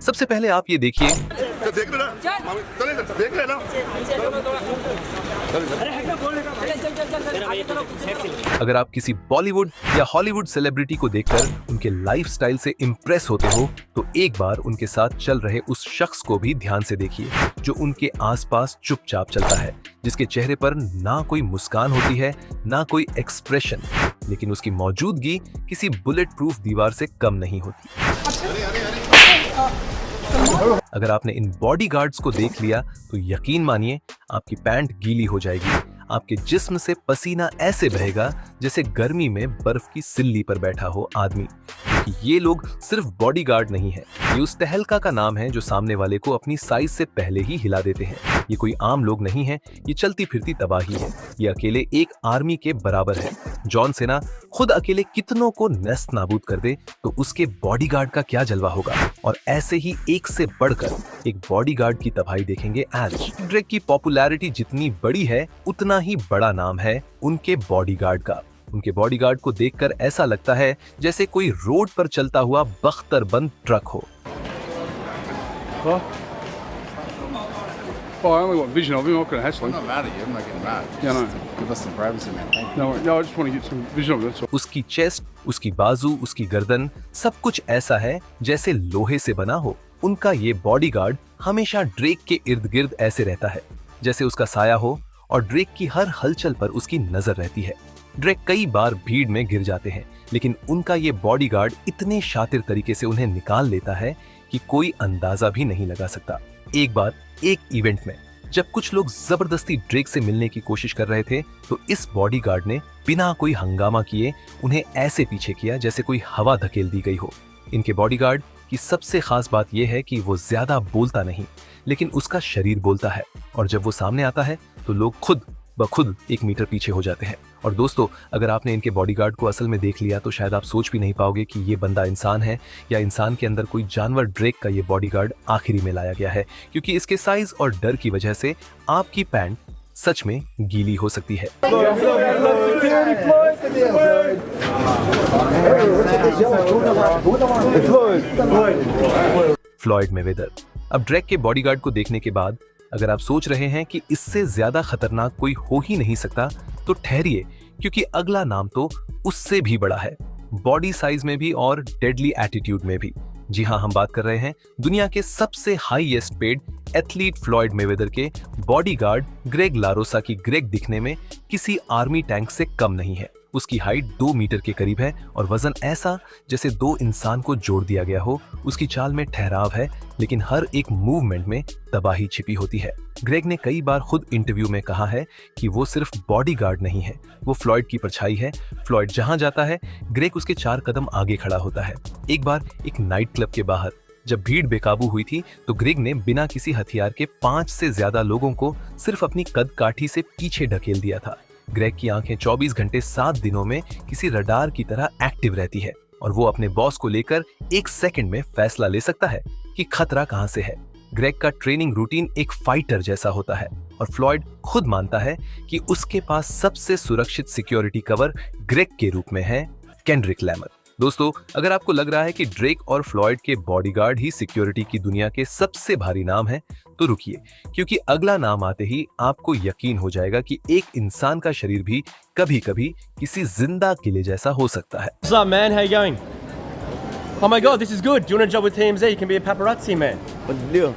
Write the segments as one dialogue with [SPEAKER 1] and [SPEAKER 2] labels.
[SPEAKER 1] सबसे पहले आप ये देखिए,
[SPEAKER 2] देख लेना, देख लेना।
[SPEAKER 1] अगर आप किसी बॉलीवुड या हॉलीवुड सेलिब्रिटी को देखकर उनके लाइफस्टाइल से इम्प्रेस होते हो तो एक बार उनके साथ चल रहे उस शख्स को भी ध्यान से देखिए जो उनके आसपास चुपचाप चलता है, जिसके चेहरे पर ना कोई मुस्कान होती है ना कोई एक्सप्रेशन, लेकिन उसकी मौजूदगी किसी बुलेट प्रूफ दीवार से कम नहीं होती। अगर आपने इन बॉडीगार्ड्स को देख लिया तो यकीन मानिए आपकी पैंट गीली हो जाएगी, आपके जिस्म से पसीना ऐसे बहेगा जैसे गर्मी में बर्फ की सिल्ली पर बैठा हो आदमी। क्योंकि ये लोग सिर्फ बॉडीगार्ड नहीं है, ये उस तहलका का नाम है जो सामने वाले को अपनी साइज से पहले ही हिला देते हैं। ये कोई आम लोग नहीं है, ये चलती फिरती तबाही है। ये अकेले एक आर्मी के बराबर है। जॉन सेना खुद अकेले कितनों को नेस्त नाबूद कर दे तो उसके बॉडीगार्ड का क्या जलवा होगा। और ऐसे ही एक से बढ़कर एक बॉडीगार्ड की तबाही देखेंगे आज। ड्रेक की पॉपुलैरिटी जितनी बड़ी है उतना ही बड़ा नाम है उनके बॉडीगार्ड का। उनके बॉडीगार्ड को देखकर ऐसा लगता है जैसे कोई रोड पर चलता हुआ बख्तरबंद ट्रक हो।
[SPEAKER 3] Oh, I only want vision of him. I'm not going to hassle
[SPEAKER 2] I'm
[SPEAKER 3] him.
[SPEAKER 2] not mad at you. I'm not getting mad.
[SPEAKER 3] Yeah, no.
[SPEAKER 2] Give us some privacy, man. Thank you.
[SPEAKER 3] No, I just want to get some vision of him. That's all.
[SPEAKER 1] उसकी chest, उसकी बाजू, उसकी गर्दन, सब कुछ ऐसा है जैसे लोहे से बना हो। उनका ये बॉडीगार्ड हमेशा ड्रेक के इर्द गिर्द ऐसे रहता है जैसे उसका साया हो और ड्रेक की हर हलचल पर उसकी नजर रहती है। ड्रेक कई बार भीड़ में गिर जाते हैं, लेकिन उनका ये बॉडीगार्ड इतने शातिर तरीके से उन्हें निकाल लेता है कि कोई अंदाजा भी नहीं लगा सकता। एक बार एक इवेंट में जब कुछ लोग जबरदस्ती ड्रेक से मिलने की कोशिश कर रहे थे तो इस बॉडीगार्ड ने बिना कोई हंगामा किए उन्हें ऐसे पीछे किया जैसे कोई हवा धकेल दी गई हो। इनके बॉडीगार्ड की सबसे खास बात यह है कि वो ज्यादा बोलता नहीं, लेकिन उसका शरीर बोलता है और जब वो सामने आता है तो लोग खुद ब खुद 1 मीटर पीछे हो जाते हैं। और दोस्तों, अगर आपने इनके बॉडीगार्ड को असल में देख लिया तो शायद आप सोच भी नहीं पाओगे कि ये बंदा इंसान है या इंसान के अंदर कोई जानवर। ड्रेक का ये बॉडीगार्ड आखिरी में लाया गया है क्योंकि इसके साइज और डर की वजह से आपकी पैंट सच में गीली हो सकती है। Floyd Mayweather. अब ड्रेक के बॉडीगार्ड को देखने के बाद अगर आप सोच रहे हैं कि इससे ज्यादा खतरनाक कोई हो ही नहीं सकता तो ठहरिए, क्योंकि अगला नाम तो उससे भी बड़ा है, बॉडी साइज में भी और डेडली एटीट्यूड में भी। जी हाँ, हम बात कर रहे हैं दुनिया के सबसे highest paid athlete Floyd Mayweather के बॉडीगार्ड ग्रेग लारोसा की। ग्रेग दिखने में किसी आर्मी टैंक से कम नहीं है। उसकी हाइट 2 मीटर के करीब है और वजन ऐसा जैसे 2 इंसान को जोड़ दिया गया हो। उसकी चाल में ठहराव है, लेकिन हर एक मूवमेंट में तबाही छिपी होती है। ग्रेग ने कई बार खुद इंटरव्यू में कहा है कि वो सिर्फ बॉडीगार्ड नहीं है, वो फ्लॉयड की परछाई है। फ्लॉयड जहां जाता है ग्रेग उसके 4 कदम आगे खड़ा होता है। एक बार एक नाइट क्लब के बाहर जब भीड़ बेकाबू हुई थी तो ग्रेग ने बिना किसी हथियार के 5 से ज्यादा लोगों को सिर्फ अपनी कद काठी से पीछे ढकेल दिया था। ग्रेग की आंखें 24 घंटे 7 दिनों में किसी रडार की तरह एक्टिव रहती है और वो अपने बॉस को लेकर 1 सेकंड में फैसला ले सकता है कि खतरा कहां से है। ग्रेग का ट्रेनिंग रूटीन एक फाइटर जैसा होता है और फ्लॉयड खुद मानता है कि उसके पास सबसे सुरक्षित सिक्योरिटी कवर ग्रेग के रूप में है केंड्रिक लैमर। दोस्तों, अगर आपको लग रहा है कि ड्रेक और फ्लॉयड के बॉडीगार्ड ही सिक्योरिटी की दुनिया के सबसे भारी नाम है तो रुकिए, क्योंकि अगला नाम आते ही आपको यकीन हो जाएगा कि एक इंसान का शरीर भी कभी-कभी किसी जिंदा किले जैसा हो सकता है।
[SPEAKER 4] What's up, man? How you going? Oh my God, this is good. Do you want a job with TMZ? You can be a paparazzi, man. What's the deal?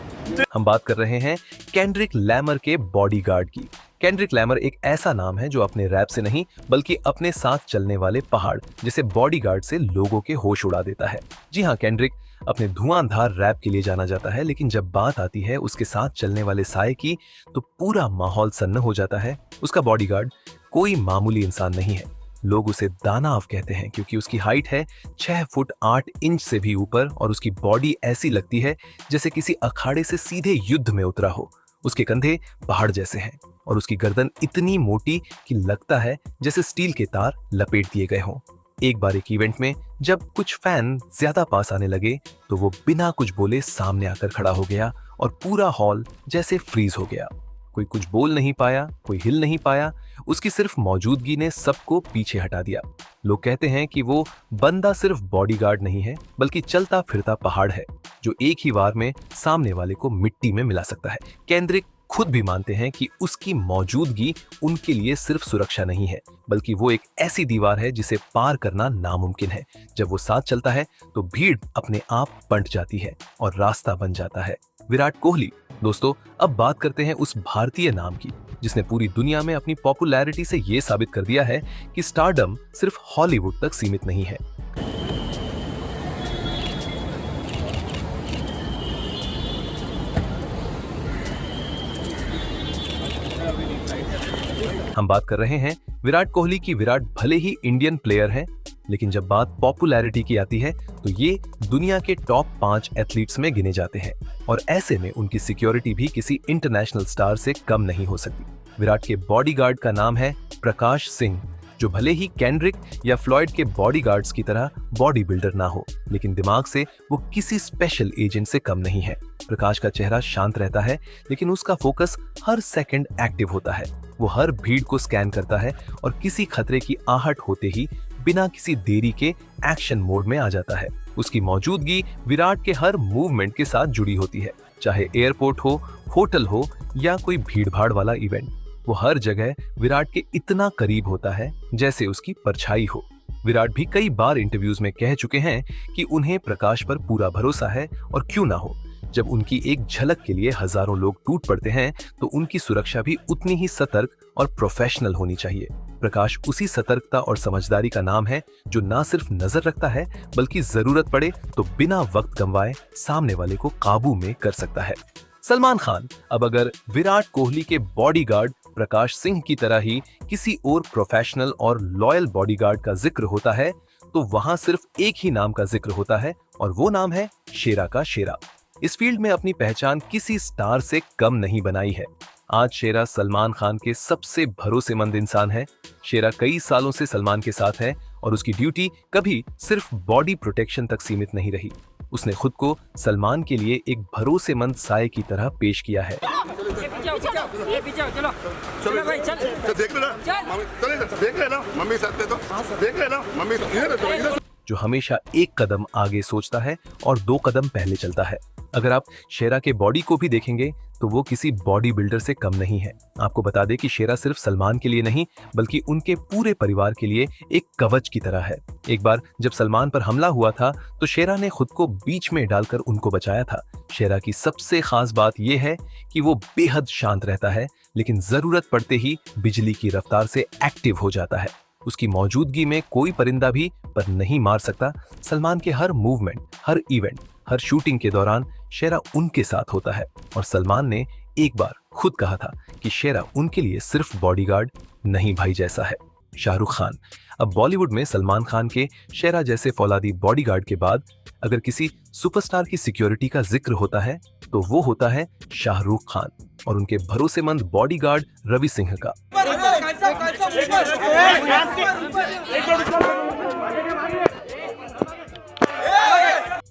[SPEAKER 1] हम बात कर रहे हैं केंड्रिक लैमर के बॉडीगार्ड की। Kendrick Lamar एक ऐसा नाम है जो अपने रैप से नहीं बल्कि अपने साथ चलने वाले पहाड़ जैसे बॉडीगार्ड से लोगों के होश उड़ा देता है। जी हाँ, केंड्रिक अपने धुआंधार रैप के लिए जाना जाता है, लेकिन जब बात आती है उसके साथ चलने वाले साये की तो पूरा माहौल सन्न हो जाता है। उसका बॉडीगार्ड कोई मामूली इंसान नहीं है। लोग उसे दानव कहते हैं क्योंकि उसकी हाइट है 6 फुट 8 इंच से भी ऊपर और उसकी बॉडी ऐसी लगती है जैसे किसी अखाड़े से सीधे युद्ध में उतरा हो। उसके कंधे पहाड़ जैसे हैं और उसकी गर्दन इतनी मोटी कि लगता है जैसे स्टील के तार लपेट दिए गए हों। एक बार एक इवेंट में जब कुछ फैन ज्यादा पास आने लगे तो वो बिना कुछ बोले सामने आकर खड़ा हो गया और पूरा हॉल जैसे फ्रीज हो गया। कोई कुछ बोल नहीं पाया, कोई हिल नहीं पाया, उसकी सिर्फ मौजूदगी ने सबको पीछे हटा दिया। लोग कहते हैं कि वो बंदा सिर्फ बॉडीगार्ड नहीं है बल्कि चलता फिरता पहाड़ है। जो एक ही वार में सामने वाले को मिट्टी में मिला सकता है। केंद्रिक खुद भी मानते हैं कि उसकी मौजूदगी उनके लिए सिर्फ सुरक्षा नहीं है, बल्कि वो एक ऐसी दीवार है जिसे पार करना नामुमकिन है। जब वो साथ चलता है तो भीड़ अपने आप बंट जाती है और रास्ता बन जाता है। विराट कोहली। दोस्तों, अब बात करते हैं उस भारतीय नाम की जिसने पूरी दुनिया में अपनी पॉपुलैरिटी से ये साबित कर दिया है कि स्टारडम सिर्फ हॉलीवुड तक सीमित नहीं है। हम बात कर रहे हैं विराट कोहली की। विराट भले ही इंडियन प्लेयर हैं, लेकिन जब बात पॉपुलैरिटी की आती है तो ये दुनिया के टॉप 5 एथलीट्स में गिने जाते हैं और ऐसे में उनकी सिक्योरिटी भी किसी इंटरनेशनल स्टार से कम नहीं हो सकती। विराट के बॉडीगार्ड का नाम है प्रकाश सिंह, जो भले ही केंड्रिक या फ्लॉयड के बॉडीगार्ड्स की तरह बॉडी बिल्डर ना हो, लेकिन दिमाग से वो किसी स्पेशल एजेंट से कम नहीं है। प्रकाश का चेहरा शांत रहता है, लेकिन उसका फोकस हर सेकंड एक्टिव होता है। वो हर भीड़ को स्कैन करता है और किसी खतरे की आहट होते ही बिना किसी देरी के एक्शन मोड में आ जाता है। उसकी मौजूदगी विराट के हर मूवमेंट के साथ जुड़ी होती है, चाहे एयरपोर्ट हो, होटल हो या कोई भीड़-भाड़ वाला इवेंट। वो हर जगह विराट के इतना करीब होता है जैसे उसकी परछाई हो। विराट भी कई बार इंटरव्यूज में कह चुके हैं कि उन्हें प्रकाश पर पूरा भरोसा है, और क्यों ना हो। जब उनकी एक झलक के लिए हजारों लोग टूट पड़ते हैं तो उनकी सुरक्षा भी उतनी ही सतर्क और प्रोफेशनल होनी चाहिए। प्रकाश उसी सतर्कता और समझदारी का नाम है जो ना सिर्फ नजर रखता है, बल्कि जरूरत पड़े तो बिना वक्त गंवाए सामने वाले को काबू में कर सकता है। सलमान खान। अब अगर विराट कोहली के बॉडीगार्ड प्रकाश सिंह की तरह ही किसी और प्रोफेशनल और लॉयल बॉडीगार्ड का जिक्र होता है तो वहां सिर्फ एक ही नाम का जिक्र होता है, और वो नाम है शेरा का शेरा। इस फील्ड में अपनी पहचान किसी स्टार से कम नहीं बनाई है। आज शेरा सलमान खान के सबसे भरोसेमंद इंसान है। शेरा कई सालों से सलमान के साथ है और उसकी ड्यूटी कभी सिर्फ बॉडी प्रोटेक्शन तक सीमित नहीं रही। उसने खुद को सलमान के लिए एक भरोसेमंद साये की तरह पेश किया है। जो हमेशा एक कदम आगे सोचता है और 2 कदम पहले चलता है। अगर आप शेरा के बॉडी को भी देखेंगे तो वो किसी बॉडी बिल्डर से कम नहीं है। आपको बता दें कि शेरा सिर्फ सलमान के लिए नहीं, बल्कि उनके पूरे परिवार के लिए एक कवच की तरह है। एक बार जब सलमान पर हमला हुआ था तो शेरा ने खुद को बीच में डालकर उनको बचाया था। शेरा की सबसे खास बात यह है कि वो बेहद शांत रहता है, लेकिन जरूरत पड़ते ही बिजली की रफ्तार से एक्टिव हो जाता है। उसकी मौजूदगी में कोई परिंदा भी पर नहीं मार सकता। सलमान के हर मूवमेंट, हर इवेंट, हर शूटिंग के दौरान शेरा उनके साथ होता है, और सलमान ने एक बार खुद कहा था कि शेरा उनके लिए सिर्फ बॉडीगार्ड नहीं, भाई जैसा है। शाहरुख खान। अब बॉलीवुड में सलमान खान के शेरा जैसे फौलादी बॉडीगार्ड के बाद अगर किसी सुपरस्टार की सिक्योरिटी का जिक्र होता है तो वो होता है शाहरुख खान और उनके भरोसेमंद बॉडीगार्ड रवि सिंह का।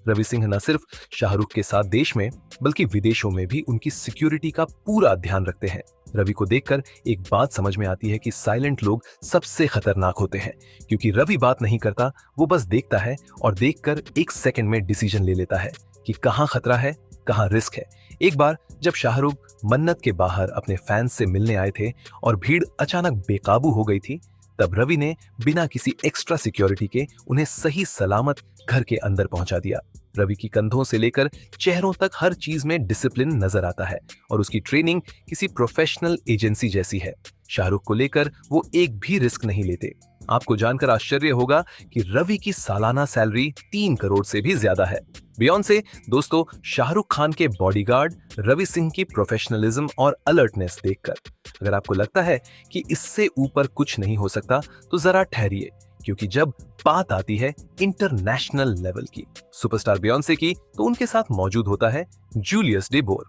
[SPEAKER 1] रवि सिंह न सिर्फ शाहरुख के साथ देश में बल्कि विदेशों में भी उनकी सिक्योरिटी का पूरा ध्यान रखते हैं। रवि को देखकर एक बात समझ में आती है कि साइलेंट लोग सबसे खतरनाक होते हैं, क्योंकि रवि बात नहीं करता, वो बस देखता है और देखकर 1 सेकंड में डिसीजन ले लेता है कि कहां खतरा है, कहां रिस्क है। एक बार जब शाहरुख मन्नत के बाहर अपने फैंस से मिलने आए थे और भीड़ अचानक बेकाबू हो गई थी, तब रवि ने बिना किसी एक्स्ट्रा सिक्योरिटी के उन्हें सही सलामत घर के अंदर पहुंचा दिया। रवि की कंधों से लेकर चेहरों तक हर चीज में डिसिप्लिन नजर आता है और उसकी ट्रेनिंग किसी प्रोफेशनल एजेंसी जैसी है। शाहरुख को लेकर वो एक भी रिस्क नहीं लेते। आपको जानकर आश्चर्य होगा कि रवि की सालाना सैलरी 3 करोड़ से भी ज्यादा है। बियॉन्ड से दोस्तों, शाहरुख खान के बॉडीगार्ड रवि सिंह की प्रोफेशनलिज्म और अलर्टनेस देखकर अगर आपको लगता है कि इससे ऊपर कुछ नहीं हो सकता तो जरा ठहरिए, क्योंकि जब बात आती है इंटरनेशनल लेवल की, सुपरस्टार बियॉन्से की, तो उनके साथ मौजूद होता है जूलियस डेबोर।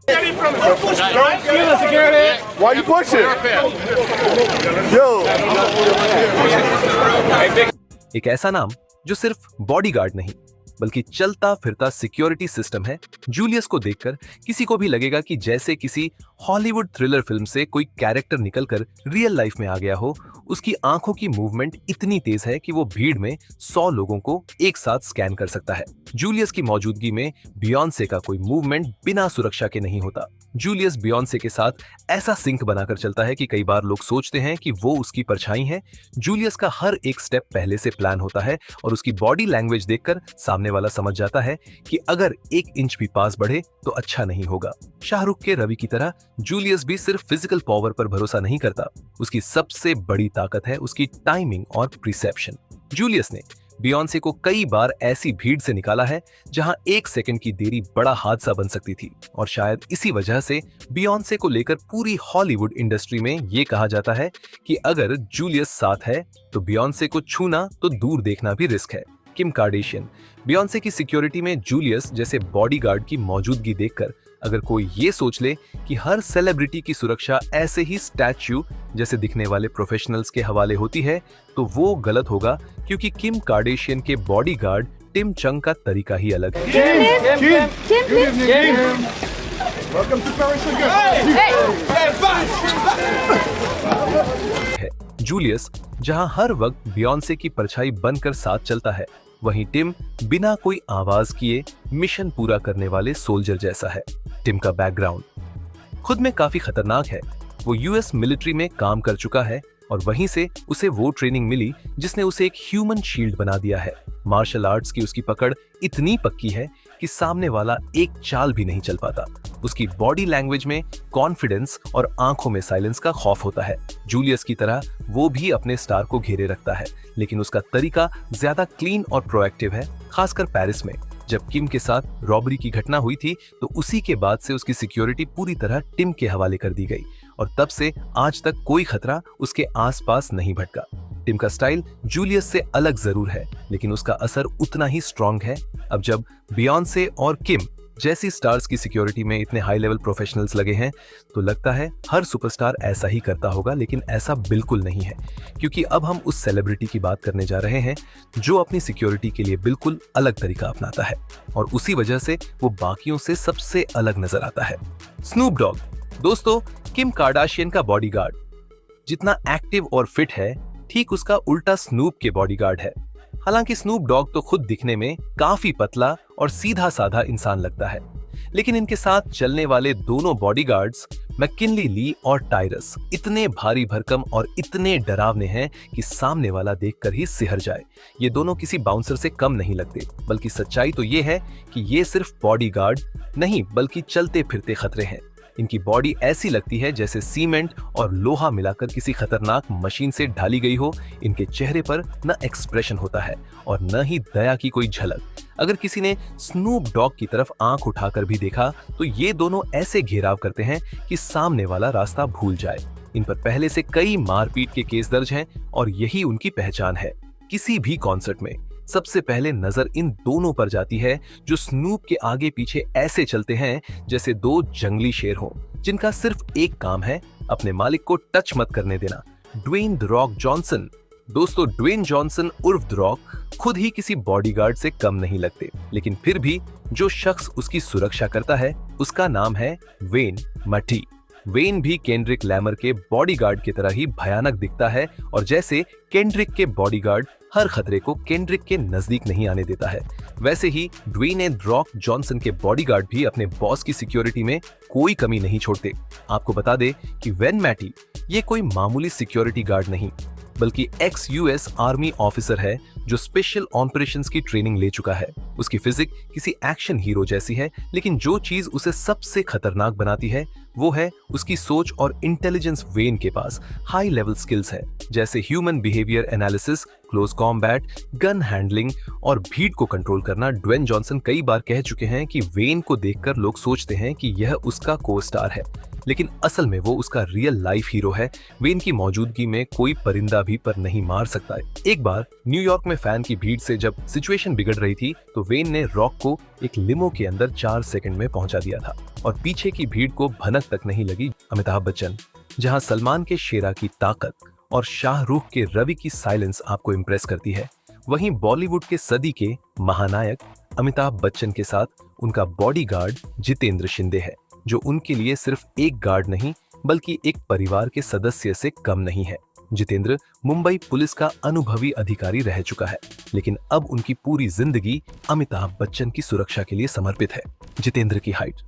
[SPEAKER 1] एक ऐसा नाम जो सिर्फ बॉडीगार्ड नहीं बल्कि चलता फिरता सिक्योरिटी सिस्टम है। जूलियस को देखकर किसी को भी लगेगा कि जैसे किसी हॉलीवुड थ्रिलर फिल्म से कोई कैरेक्टर निकलकर रियल लाइफ में आ गया हो। उसकी आंखों की मूवमेंट इतनी तेज है कि वो भीड़ में 100 लोगों को एक साथ स्कैन कर सकता है। जूलियस की मौजूदगी में बियॉन्से का कोई मूवमेंट बिना सुरक्षा के नहीं होता। जूलियस बियॉन्से के साथ ऐसा सिंक बनाकर चलता है कि कई बार लोग सोचते हैं कि वो उसकी परछाई है। जूलियस का हर एक स्टेप पहले से प्लान होता है और उसकी बॉडी लैंग्वेज देखकर सामने वाला समझ जाता है कि अगर 1 इंच भी पास बढ़े तो अच्छा नहीं होगा। शाहरुख के रवि की तरह जूलियस भी सिर्फ फिजिकल पावर पर भरोसा नहीं करता। उसकी सबसे बड़ी ताकत है उसकी टाइमिंग और प्रिसेप्शन। जूलियस ने बियॉन्से को कई बार ऐसी भीड़ से निकाला है जहां 1 सेकंड की देरी बड़ा हादसा बन सकती थी और शायद इसी वजह से बियॉन्से को लेकर पूरी हॉलीवुड इंडस्ट्री में ये कहा जाता है कि अगर जूलियस साथ है तो बियॉन्से को छूना तो दूर देखना भी रिस्क है। किम कार्डेशियन। बियॉन्से की सिक्योरिटी में जूलियस जैसे बॉडीगार्ड की मौजूदगी देखकर अगर कोई ये सोच ले कि हर सेलिब्रिटी की सुरक्षा ऐसे ही स्टैच्यू जैसे दिखने वाले प्रोफेशनल्स के हवाले होती है तो वो गलत होगा, क्योंकि किम कार्डेशियन के बॉडीगार्ड टिम चंग का तरीका ही अलग है। जूलियस जहां हर वक्त बियॉन्से की परछाई बनकर साथ चलता है, वहीं टिम बिना कोई आवाज किए मिशन पूरा करने वाले सोल्जर जैसा है। टिम का बैकग्राउंड खुद में काफी खतरनाक है। वो यूएस मिलिट्री में काम कर चुका है और वहीं से उसे वो ट्रेनिंग मिली जिसने उसे एक ह्यूमन शील्ड बना दिया है। मार्शल आर्ट्स की उसकी पकड़ इतनी पक्की है कि सामने वाला एक चाल भी नहीं चल पाता। उसकी बॉडी लैंग्वेज में कॉन्फिडेंस और आंखों में साइलेंस का खौफ होता है। जूलियस की तरह वो भी अपने स्टार को घेरे रखता है, लेकिन उसका तरीका ज्यादा क्लीन और प्रोएक्टिव है। खासकर पेरिस में जब किम के साथ रॉबरी की घटना हुई थी तो उसी के बाद से उसकी सिक्योरिटी पूरी तरह टिम के हवाले कर दी गई और तब से आज तक कोई खतरा उसके आसपास नहीं भटका। टिम का स्टाइल जूलियस से अलग जरूर है, लेकिन उसका असर उतना ही स्ट्रॉन्ग है। अब जब बियॉन्से और किम जैसी स्टार्स की सिक्योरिटी में इतने हाई लेवल प्रोफेशनल्स लगे हैं तो लगता है हर सुपरस्टार ऐसा ही करता होगा, लेकिन ऐसा बिल्कुल नहीं है, क्योंकि अब हम उस सेलिब्रिटी की बात करने जा रहे हैं जो अपनी सिक्योरिटी के लिए बिल्कुल अलग तरीका अपनाता है और उसी वजह से वो बाकियों से सबसे अलग नजर आता है। Snoop Dogg. दोस्तों, किम कार्दाशियन का बॉडीगार्ड जितना एक्टिव और फिट है, ठीक उसका उल्टा स्नूप के बॉडीगार्ड है। हालांकि स्नूप डॉग तो खुद दिखने में काफी पतला और सीधा साधा इंसान लगता है, लेकिन इनके साथ चलने वाले दोनों बॉडीगार्ड्स मैकिनली ली और टायरस इतने भारी भरकम और इतने डरावने हैं कि सामने वाला देखकर ही सिहर जाए। ये दोनों किसी बाउंसर से कम नहीं लगते, बल्कि सच्चाई तो ये है कि ये सिर्फ बॉडीगार्ड नहीं बल्कि चलते फिरते खतरे हैं। इनकी बॉडी ऐसी लगती है जैसे सीमेंट और लोहा मिलाकर किसी खतरनाक मशीन से ढाली गई हो। इनके चेहरे पर न एक्सप्रेशन होता है और न ही दया की कोई झलक। अगर किसी ने स्नूप डॉग की तरफ आंख उठाकर भी देखा तो ये दोनों ऐसे घेराव करते हैं कि सामने वाला रास्ता भूल जाए। इन पर पहले से कई मारपीट के केस दर्ज हैं और यही उनकी पहचान है। किसी भी कॉन्सर्ट में सबसे पहले नजर इन दोनों पर जाती है जो स्नूप के आगे पीछे ऐसे चलते हैं जैसे दो जंगली शेर हों, जिनका सिर्फ एक काम है अपने मालिक को टच मत करने देना। Dwayne the Rock Johnson. दोस्तों, ड्वेन जॉनसन उर्फ द रॉक खुद ही किसी बॉडीगार्ड से कम नहीं लगते, लेकिन फिर भी जो शख्स उसकी सुरक्षा करता है उसका नाम है वेन मटी। वेन भी केंड्रिक लैमर के बॉडीगार्ड की तरह ही भयानक दिखता है और जैसे केंड्रिक के बॉडीगार्ड हर खतरे को केंड्रिक के नजदीक नहीं आने देता है, वैसे ही ड्वेन द रॉक जॉनसन के बॉडीगार्ड भी अपने बॉस की सिक्योरिटी में कोई कमी नहीं छोड़ते। आपको बता दे कि वेन मैटी ये कोई मामूली सिक्योरिटी गार्ड नहीं बल्कि एक्स यूएस आर्मी ऑफिसर है जो स्पेशल ऑपरेशंस की ट्रेनिंग ले चुका है। उसकी फिजिक किसी एक्शन हीरो जैसी है, लेकिन जो चीज उसे सबसे खतरनाक बनाती है वो है उसकी सोच और इंटेलिजेंस। वेन के पास हाई लेवल स्किल्स है, जैसे human behaviour analysis, close combat, gun handling और भीड़ को कंट्रोल करना। ड्वेन जॉनसन कई बार कह चुके हैं कि वेन को देखकर लोग सोचते हैं कि यह उसका को स्टार है, लेकिन असल में वो उसका रियल लाइफ हीरो है। वेन की मौजूदगी में कोई परिंदा भी पर नहीं मार सकता है। एक बार न्यूयॉर्क में फैन की भीड़ से जब सिचुएशन बिगड़ रही थी तो वेन ने रॉक को एक लिमो के अंदर 4 सेकंड में पहुंचा दिया था और पीछे की भीड़ को भनक तक नहीं लगी। अमिताभ बच्चन। जहां सलमान के शेरा की ताकत और शाहरुख के रवि की साइलेंस आपको इम्प्रेस करती है, वहीं बॉलीवुड के सदी के महानायक अमिताभ बच्चन के साथ उनका बॉडीगार्ड जितेंद्र शिंदे है, जो उनके लिए सिर्फ एक गार्ड नहीं बल्कि एक परिवार के सदस्य से कम नहीं है। जितेंद्र मुंबई पुलिस का अनुभवी अधिकारी रह चुका है, लेकिन अब उनकी पूरी जिंदगी अमिताभ बच्चन की सुरक्षा के लिए समर्पित है। जितेंद्र की हाइट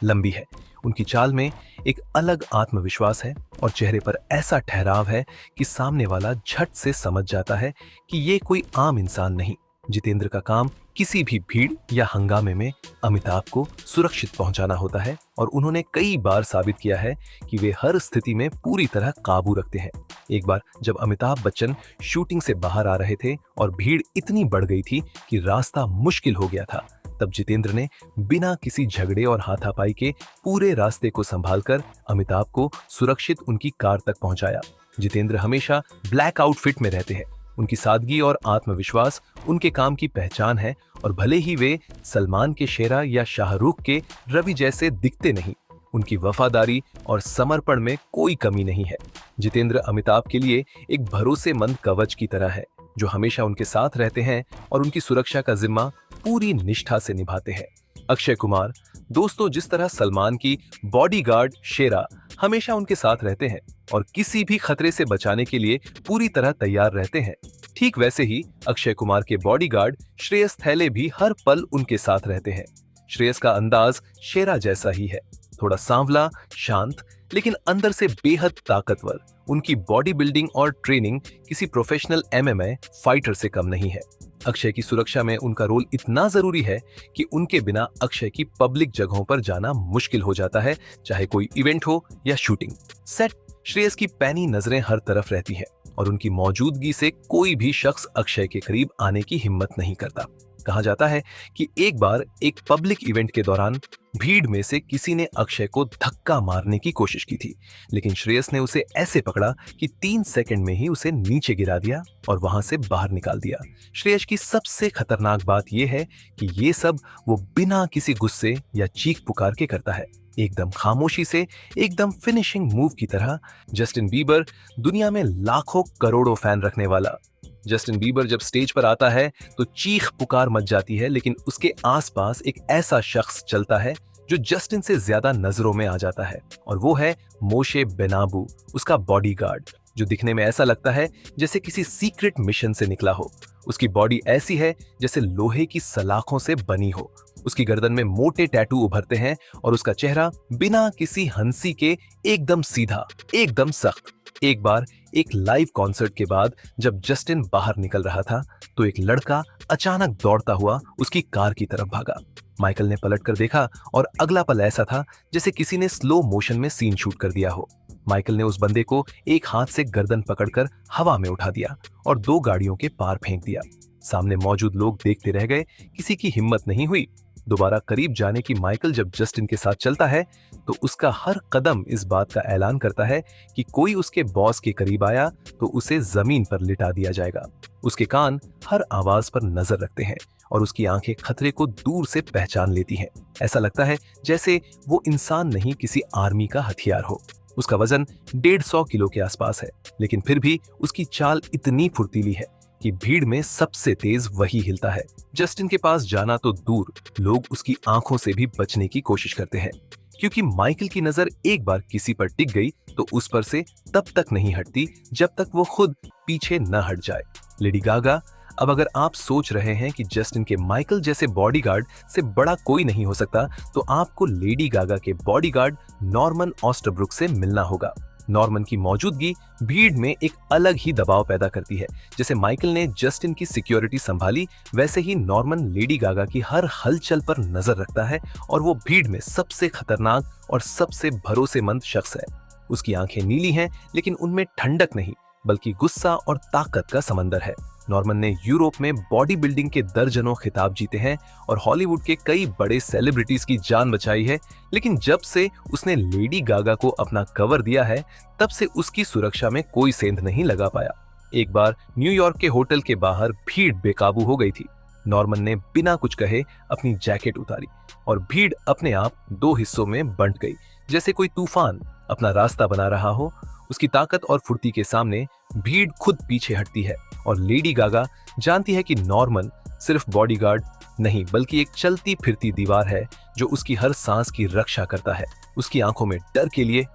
[SPEAKER 1] लंबी है, उनकी चाल में एक अलग आत्मविश्वास है और चेहरे पर ऐसा ठहराव है कि सामने वाला झट से समझ जाता है कि ये कोई आम इंसान नहीं। जितेंद्र का काम किसी भी भीड़ या हंगामे में अमिताभ को सुरक्षित पहुंचाना होता है और उन्होंने कई बार साबित किया है कि वे हर स्थिति में पूरी तरह काबू रखते हैं। एक बार जब अमिताभ बच्चन शूटिंग से बाहर आ रहे थे और भीड़ इतनी बढ़ गई थी कि रास्ता मुश्किल हो गया था, तब जितेंद्र ने बिना किसी झगड़े और हाथापाई के पूरे रास्ते को संभालकर अमिताभ को सुरक्षित उनकी कार तक पहुंचाया। जितेंद्र हमेशा ब्लैक आउटफिट में रहते हैं। उनकी सादगी और आत्मविश्वास उनके काम की पहचान है और भले ही वे सलमान के शेरा या शाहरुख के रवि जैसे दिखते नहीं, उनकी वफादारी और समर्पण में कोई कमी नहीं है। जितेंद्र अमिताभ के लिए एक भरोसेमंद कवच की तरह है, जो हमेशा उनके साथ रहते हैं और उनकी सुरक्षा का जिम्मा पूरी निष्ठा से निभाते हैं। अक्षय कुमार दोस्तों, जिस तरह सलमान की बॉडीगार्ड शेरा हमेशा उनके साथ रहते हैं और किसी भी खतरे से बचाने के लिए पूरी तरह तैयार रहते हैं, ठीक वैसे ही अक्षय कुमार के बॉडीगार्ड श्रेयस थैले भी हर पल उनके साथ रहते हैं। श्रेयस का अंदाज शेरा जैसा ही है, थोड़ा सांवला, शांत, लेकिन अंदर से बेहद ताकतवर। उनकी बॉडी बिल्डिंग और ट्रेनिंग किसी प्रोफेशनल MMA फाइटर से कम नहीं है। अक्षय की सुरक्षा में उनका रोल इतना जरूरी है कि उनके बिना अक्षय की पब्लिक जगहों पर जाना मुश्किल हो जाता है, चाहे कोई इवेंट हो या शूटिंग। सेट श्रेयस की पैनी नजरें हर तरफ रहती है और उनकी मौजूदगी से कोई भी शख्स अक्षय के करीब आने की हिम्मत नहीं करता। कहा जाता है कि एक बार एक पब्लिक इवेंट के दौरान भीड़ में से किसी ने अक्षय को धक्का मारने की कोशिश की थी, लेकिन श्रेयस ने उसे ऐसे पकड़ा कि 3 सेकंड में ही उसे नीचे गिरा दिया और वहां से बाहर निकाल दिया। श्रेयस की सबसे खतरनाक बात यह है कि ये सब वो बिना किसी गुस्से या चीख पुकार के करता है, एकदम खामोशी से, एकदम फिनिशिंग मूव की तरह। जस्टिन बीबर दुनिया में लाखों करोड़ों फैन रखने वाला। जस्टिन बीबर जब स्टेज पर आता है तो चीख पुकार मच जाती है, लेकिन उसके आसपास एक ऐसा शख्स चलता है जो जस्टिन से ज्यादा नजरों में आ जाता है, और वो है मोशे बेनाबू, उसका बॉडीगार्ड, जो दिखने में ऐसा लगता है जैसे किसी सीक्रेट मिशन से निकला हो। उसकी बॉडी ऐसी है जैसे लोहे की सलाखों से बनी हो। उसकी गर्दन में मोटे टैटू उभरते हैं और उसका चेहरा बिना किसी हंसी के एकदम सीधा, एकदम सख्त। एक बार एक लाइव कॉन्सर्ट के बाद जब जस्टिन बाहर निकल रहा था तो एक लड़का अचानक दौड़ता हुआ उसकी कार की तरफ भागा। माइकल ने पलटकर देखा और अगला पल ऐसा था जैसे किसी ने स्लो मोशन में सीन शूट कर दिया हो। माइकल ने उस बंदे को एक हाथ से गर्दन पकड़कर हवा में उठा दिया और 2 गाड़ियों के पार फेंक दिया। सामने मौजूद लोग देखते रह गए, किसी की हिम्मत नहीं हुई दोबारा करीब जाने की। माइकल जब जस्टिन के साथ चलता है तो उसका हर कदम इस बात का ऐलान करता है कि कोई उसके बॉस के करीब आया तो उसे जमीन पर लिटा दिया जाएगा। उसके कान हर आवाज पर नजर रखते हैं और उसकी आंखें खतरे को दूर से पहचान लेती हैं। ऐसा लगता है जैसे वो इंसान नहीं, किसी आर्मी का हथियार हो। उसका वजन 150 किलो के आसपास है, लेकिन फिर भी उसकी चाल इतनी फुर्तीली है कि भीड़ में सबसे तेज वही हिलता है। जस्टिन के पास जाना तो दूर, लोग उसकी आंखों से भी बचने की कोशिश करते हैं, क्योंकि माइकल की नजर एक बार किसी पर टिक गई तो उस पर से तब तक नहीं हटती जब तक वो खुद पीछे न हट जाए। लेडी गागा, अब अगर आप सोच रहे हैं कि जस्टिन के माइकल जैसे बॉडीगार्ड से बड़ा कोई नहीं हो सकता, तो आपको लेडी गागा के बॉडीगार्ड नॉर्मन ऑस्टरब्रुक से मिलना होगा। नॉर्मन की मौजूदगी भीड़ में एक अलग ही दबाव पैदा करती है। जैसे माइकल ने जस्टिन की सिक्योरिटी संभाली, वैसे ही नॉर्मन लेडी गागा की हर हलचल पर नजर रखता है और वो भीड़ में सबसे खतरनाक और सबसे भरोसेमंद शख्स है। उसकी आंखें नीली हैं, लेकिन उनमें ठंडक नहीं बल्कि गुस्सा और ताकत का समंदर है। नॉर्मन ने यूरोप में बॉडी बिल्डिंग के दर्जनों खिताब जीते हैं और हॉलीवुड के कई बड़े सेलिब्रिटीज की जान बचाई है, लेकिन जब से उसने लेडी गागा को अपना कवर दिया है तब से उसकी सुरक्षा में कोई सेंध नहीं लगा पाया। एक बार न्यूयॉर्क के होटल के बाहर भीड़ बेकाबू हो गई थी। नॉर्मन ने बिना कुछ कहे अपनी जैकेट उतारी और भीड़ अपने आप 2 हिस्सों में बंट गई, जैसे कोई तूफान अपना रास्ता बना रहा हो। उसकी ताकत और फुर्ती के सामने भीड़ खुद पीछे हटती है और लेडी गागा जानती है कि नॉर्मन सिर्फ बॉडीगार्ड नहीं, बल्कि एक चलती फिरती दीवार है जो उसकी हर सांस की रक्षा करता है। उसकी आंखों में डर के लिए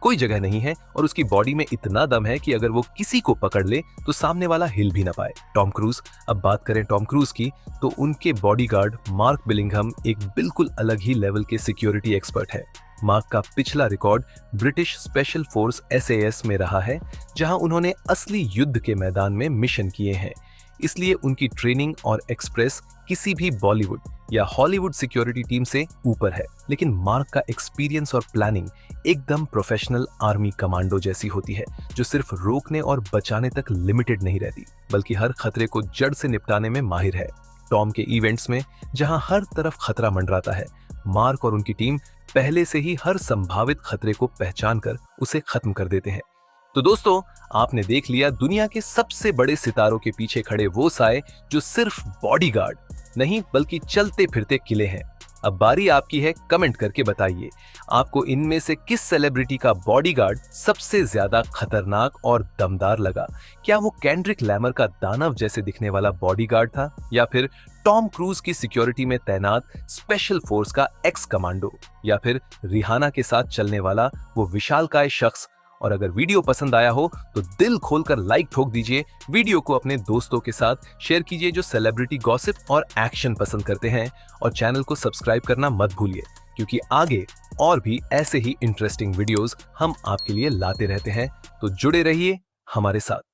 [SPEAKER 1] कोई जगह नहीं है और उसकी बॉडी में इतना दम है कि अगर वो किसी को पकड़ ले तो सामने वाला हिल भी ना पाए। Tom cruise. अब बात करें टॉम क्रूज की, तो उनके बॉडीगार्ड मार्क बिलिंघम एक बिल्कुल अलग ही लेवल के सिक्योरिटी एक्सपर्ट है। मार्क का पिछला record British special force SAS में रहा है, जहां उन्होंने असली युद्ध के मैदान में मिशन किए हैं। इसलिए उनकी ट्रेनिंग और एक्सप्रेस किसी भी बॉलीवुड या हॉलीवुड सिक्योरिटी टीम से ऊपर है। लेकिन मार्क का एक्सपीरियंस और प्लानिंग एकदम प्रोफेशनल आर्मी कमांडो जैसी होती है, जो सिर्फ रोकने और बचाने तक लिमिटेड नहीं रहती, बल्कि हर खतरे को जड़ से निपटाने में माहिर है। टॉम के इवेंट्स में जहां हर तरफ खतरा मंडराता है, मार्क और उनकी टीम पहले से ही हर संभावित खतरे को पहचान कर उसे खत्म कर देते हैं। तो दोस्तों, आपने देख लिया दुनिया के सबसे बड़े सितारों के पीछे खड़े वो साए जो सिर्फ बॉडीगार्ड नहीं बल्कि चलते फिरते किले हैं। अब बारी आपकी है, कमेंट करके बताइए आपको इनमें से किस सेलिब्रिटी का बॉडीगार्ड सबसे ज्यादा खतरनाक और दमदार लगा। क्या वो केंड्रिक लैमर का दानव जैसे दिखने वाला बॉडीगार्ड था, या फिर टॉम क्रूज की सिक्योरिटी में तैनात स्पेशल फोर्स का एक्स कमांडो, या फिर रिहाना के साथ चलने वाला वो विशालकाय शख्स। और अगर वीडियो पसंद आया हो तो दिल खोलकर लाइक ठोक दीजिए। वीडियो को अपने दोस्तों के साथ शेयर कीजिए जो सेलिब्रिटी गॉसिप और एक्शन पसंद करते हैं, और चैनल को सब्सक्राइब करना मत भूलिए, क्योंकि आगे और भी ऐसे ही इंटरेस्टिंग वीडियोस हम आपके लिए लाते रहते हैं। तो जुड़े रहिए हमारे साथ।